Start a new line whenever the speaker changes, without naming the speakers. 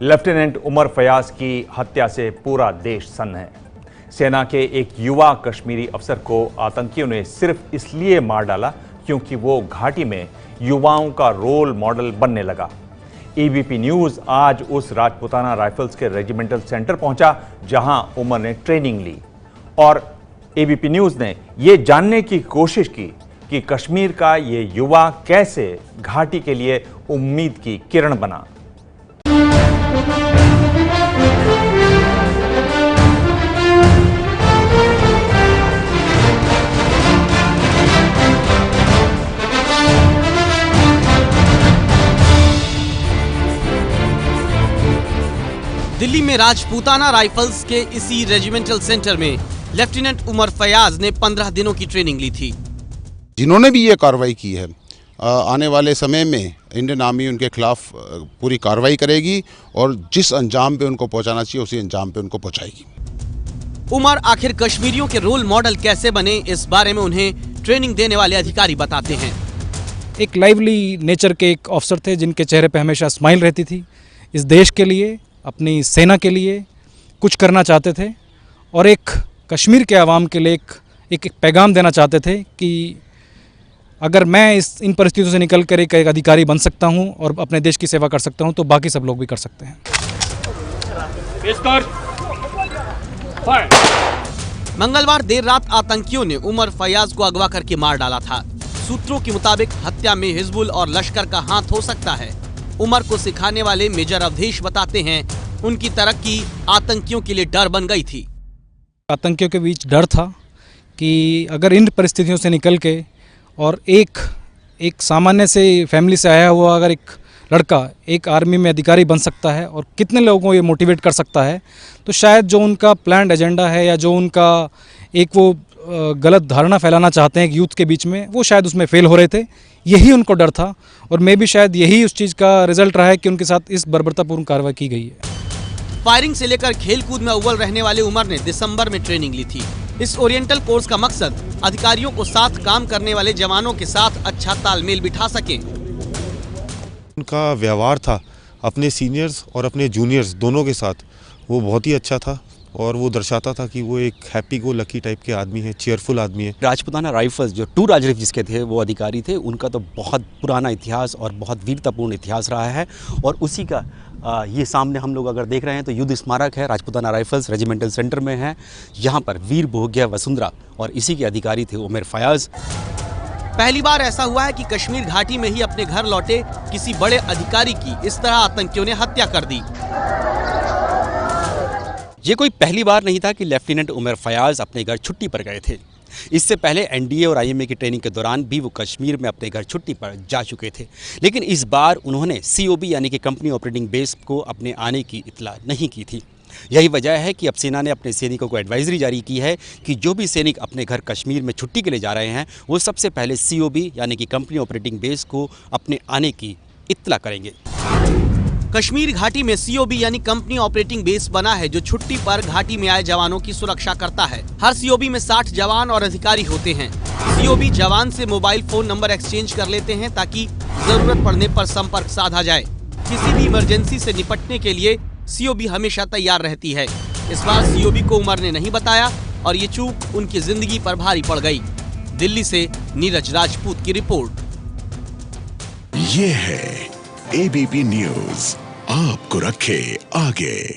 Lieutenant Umar Fayaz की हत्या से पूरा देश सन्न है। सेना के एक युवा कश्मीरी अफसर को आतंकियों ने सिर्फ इसलिए मार डाला क्योंकि वो घाटी में युवाओं का रोल मॉडल बनने लगा। एबीपी न्यूज आज उस राजपुताना राइफल्स के रेजिमेंटल सेंटर पहुंचा जहां उमर ने ट्रेनिंग ली और एबीपी न्यूज ने ये जानने की कोशिश की कि कश्मीर का ये युवा कैसे घाटी के लिए उम्मीद की किरण बना।
दिल्ली में राजपूताना राइफल्स के इसी रेजिमेंटल सेंटर में लेफ्टिनेंट उमर फयाज ने 15 दिनों की ट्रेनिंग ली थी।
जिन्होंने भी ये कार्रवाई की है, आने वाले समय में इंडियन आर्मी उनके खिलाफ पूरी कार्रवाई करेगी और जिस अंजाम पे उनको पहुंचाना चाहिए उसी अंजाम पे उनको पहुंचाएगी।
उमर आखिर कश्मीरियों के रोल मॉडल कैसे बने, इस बारे में उन्हें ट्रेनिंग देने वाले अधिकारी बताते हैं।
एक लाइवली नेचर के एक ऑफिसर थे जिनके चेहरे पे हमेशा स्माइल रहती थी। इस देश के लिए, अपनी सेना के लिए कुछ करना चाहते थे और एक कश्मीर के आवाम के लिए एक पैगाम देना चाहते थे कि अगर मैं इन परिस्थितियों से निकल कर एक अधिकारी बन सकता हूं और अपने देश की सेवा कर सकता हूं तो बाकी सब लोग भी कर सकते हैं।
मंगलवार देर रात आतंकियों ने उमर फयाज को अगवा करके मार डाला था। सूत्रों के मुताबिक हत्या में हिजबुल और लश्कर का हाथ हो सकता है। उमर को सिखाने वाले मेजर अवधेश बताते हैं उनकी तरक्की आतंकियों के लिए डर बन गई थी।
आतंकियों के बीच डर था कि अगर इन परिस्थितियों से निकल के और एक सामान्य से फैमिली से आया हुआ अगर एक लड़का एक आर्मी में अधिकारी बन सकता है और कितने लोगों को ये मोटिवेट कर सकता है, तो शायद जो उनका प्लान्ड एजेंडा है या जो उनका एक वो गलत धारणा फैलाना चाहते हैं यूथ के बीच में, वो शायद उसमें फेल हो रहे थे। यही उनको डर था और मे भी शायद यही उस चीज़ का रिजल्ट रहा है कि उनके साथ इस बर्बरतापूर्ण कार्रवाई की गई है।
फायरिंग से लेकर खेलकूद में अव्वल रहने वाले उमर ने दिसंबर में ट्रेनिंग ली थी। इस ओरिएंटल कोर्स का मकसद अधिकारियों को साथ काम करने वाले जवानों के साथ अच्छा तालमेल बिठा सके।
उनका व्यवहार था अपने सीनियर्स और अपने जूनियर्स दोनों के साथ, वो बहुत ही अच्छा था और वो दर्शाता था कि वो एक हैप्पी गो लकी टाइप के आदमी है, चेयरफुल आदमी है।
राजपुताना राइफल्स जो 2 राजरिफ जिसके थे वो अधिकारी थे, उनका तो बहुत पुराना इतिहास और बहुत वीरतापूर्ण इतिहास रहा है और उसी का ये सामने हम लोग अगर देख रहे हैं तो युद्ध स्मारक है, राजपुताना राइफल्स रेजिमेंटल सेंटर में है। यहाँ पर वीर भोग्या वसुंधरा और इसी के अधिकारी थे उमर फयाज।
पहली बार ऐसा हुआ है कि कश्मीर घाटी में ही अपने घर लौटे किसी बड़े अधिकारी की इस तरह आतंकियों ने हत्या कर दी।
ये कोई पहली बार नहीं था कि लेफ्टिनेंट उमर फयाज अपने घर छुट्टी पर गए थे। इससे पहले एनडीए और आईएमए की ट्रेनिंग के दौरान भी वो कश्मीर में अपने घर छुट्टी पर जा चुके थे, लेकिन इस बार उन्होंने सीओबी यानी कि कंपनी ऑपरेटिंग बेस को अपने आने की इत्तला नहीं की थी। यही वजह है कि अब सेना ने अपने सैनिकों को एडवाइजरी जारी की है कि जो भी सैनिक अपने घर कश्मीर में छुट्टी के लिए जा रहे हैं वो सबसे पहले सीओबी यानी कि कंपनी ऑपरेटिंग बेस को अपने आने की इत्तला करेंगे।
कश्मीर घाटी में सीओबी यानी कंपनी ऑपरेटिंग बेस बना है जो छुट्टी पर घाटी में आए जवानों की सुरक्षा करता है। हर सीओबी में 60 जवान और अधिकारी होते हैं। सीओबी जवान से मोबाइल फोन नंबर एक्सचेंज कर लेते हैं ताकि जरूरत पड़ने पर संपर्क साधा जाए। किसी भी इमरजेंसी से निपटने के लिए सीओबी हमेशा तैयार रहती है। इस बार सीओबी को उमर ने नहीं बताया और ये चूक उनकी जिंदगी पर भारी पड़ गई। दिल्ली से नीरज राजपूत की रिपोर्ट।
ये है एबीपी न्यूज, आपको रखे आगे।